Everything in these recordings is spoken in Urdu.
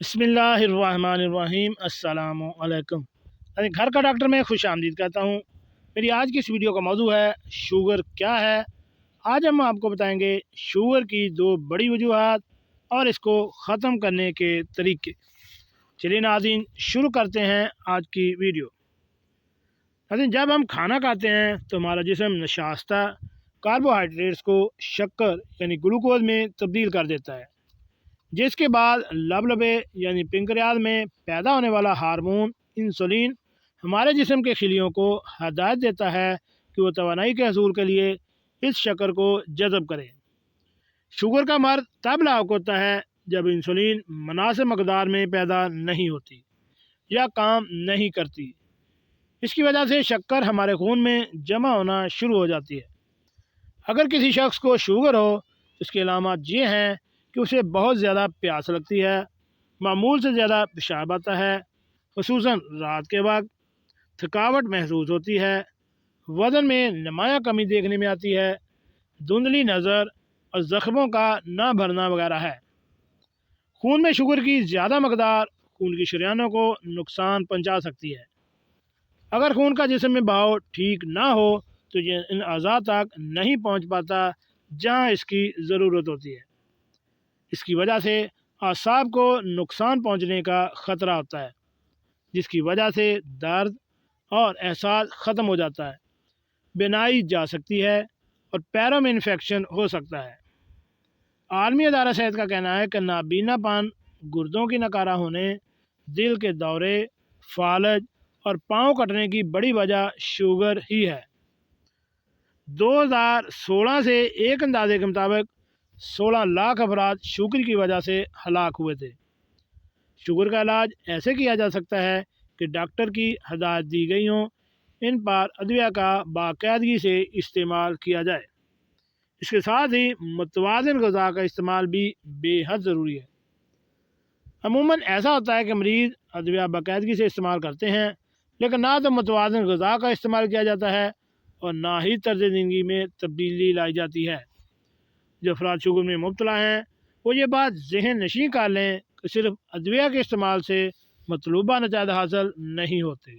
بسم اللہ الرحمن الرحیم۔ السلام علیکم۔ گھر کا ڈاکٹر میں خوش آمدید کہتا ہوں۔ میری آج کی اس ویڈیو کا موضوع ہے شوگر کیا ہے۔ آج ہم آپ کو بتائیں گے شوگر کی 2 بڑی وجوہات اور اس کو ختم کرنے کے طریقے۔ چلیے ناظرین شروع کرتے ہیں آج کی ویڈیو۔ ناظرین جب ہم کھانا کھاتے ہیں تو ہمارا جسم نشاستہ کاربوہائیڈریٹس کو شکر یعنی گلوکوز میں تبدیل کر دیتا ہے، جس کے بعد لبلبے یعنی پنکریاس میں پیدا ہونے والا ہارمون انسولین ہمارے جسم کے خلیوں کو ہدایت دیتا ہے کہ وہ توانائی کے حصول کے لیے اس شکر کو جذب کرے۔ شوگر کا مرض تب لاحق ہوتا ہے جب انسولین مناسب مقدار میں پیدا نہیں ہوتی یا کام نہیں کرتی۔ اس کی وجہ سے شکر ہمارے خون میں جمع ہونا شروع ہو جاتی ہے۔ اگر کسی شخص کو شوگر ہو اس کے علامات یہ ہیں کہ اسے بہت زیادہ پیاس لگتی ہے، معمول سے زیادہ پیشاب آتا ہے خصوصاً رات کے وقت، تھکاوٹ محسوس ہوتی ہے، وزن میں نمایاں کمی دیکھنے میں آتی ہے، دھندلی نظر اور زخموں کا نہ بھرنا وغیرہ ہے۔ خون میں شوگر کی زیادہ مقدار خون کی شریانوں کو نقصان پہنچا سکتی ہے۔ اگر خون کا جسم میں بہاؤ ٹھیک نہ ہو تو یہ ان اعضاء تک نہیں پہنچ پاتا جہاں اس کی ضرورت ہوتی ہے۔ اس کی وجہ سے اعصاب کو نقصان پہنچنے کا خطرہ ہوتا ہے، جس کی وجہ سے درد اور احساس ختم ہو جاتا ہے، بینائی جا سکتی ہے اور پیروں میں انفیکشن ہو سکتا ہے۔ عالمی ادارہ صحت کا کہنا ہے کہ نابینا پن، گردوں کی نکارہ ہونے، دل کے دورے، فالج اور پاؤں کٹنے کی بڑی وجہ شوگر ہی ہے۔ 2016 سے ایک اندازے کے مطابق 16 لاکھ افراد شوگر کی وجہ سے ہلاک ہوئے تھے۔ شوگر کا علاج ایسے کیا جا سکتا ہے کہ ڈاکٹر کی ہدایت دی گئی ہوں، ان پر ادویہ کا باقاعدگی سے استعمال کیا جائے۔ اس کے ساتھ ہی متوازن غذا کا استعمال بھی بے حد ضروری ہے۔ عموماً ایسا ہوتا ہے کہ مریض ادویہ باقاعدگی سے استعمال کرتے ہیں لیکن نہ تو متوازن غذا کا استعمال کیا جاتا ہے اور نہ ہی طرز زندگی میں تبدیلی لائی جاتی ہے۔ جو افراد شوگر میں مبتلا ہیں وہ یہ بات ذہن نشین کر لیں کہ صرف ادویہ کے استعمال سے مطلوبہ نتائج حاصل نہیں ہوتے۔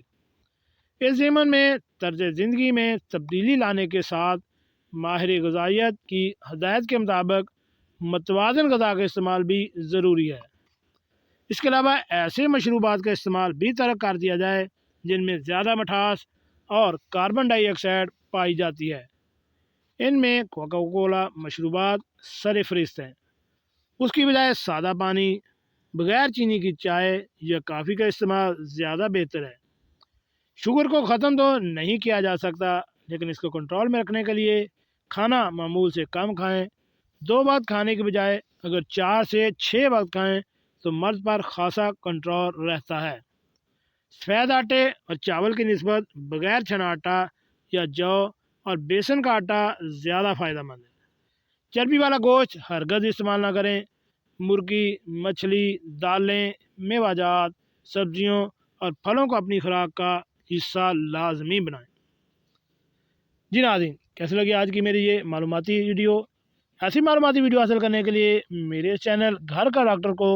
اس ضمن میں طرز زندگی میں تبدیلی لانے کے ساتھ ماہر غذائیت کی ہدایت کے مطابق متوازن غذا کا استعمال بھی ضروری ہے۔ اس کے علاوہ ایسے مشروبات کا استعمال بھی ترک کر دیا جائے جن میں زیادہ مٹھاس اور کاربن ڈائی آکسائڈ پائی جاتی ہے۔ ان میں کوکا کولا مشروبات سر فہرست ہیں۔ اس کی بجائے سادہ پانی، بغیر چینی کی چائے یا کافی کا استعمال زیادہ بہتر ہے۔ شوگر کو ختم تو نہیں کیا جا سکتا لیکن اس کو کنٹرول میں رکھنے کے لیے کھانا معمول سے کم کھائیں۔ 2 وقت کھانے کے بجائے اگر 4 سے 6 وقت کھائیں تو مرض پر خاصا کنٹرول رہتا ہے۔ سفید آٹے اور چاول کی نسبت بغیر چھنا آٹا یا جو اور بیسن کا آٹا زیادہ فائدہ مند ہے۔ چربی والا گوشت ہرگز استعمال نہ کریں۔ مرغی، مچھلی، دالیں، میوہ جات، سبزیوں اور پھلوں کو اپنی خوراک کا حصہ لازمی بنائیں۔ جی ناظرین کیسے لگی آج کی میری یہ معلوماتی ویڈیو؟ ایسی معلوماتی ویڈیو حاصل کرنے کے لیے میرے چینل گھر کا ڈاکٹر کو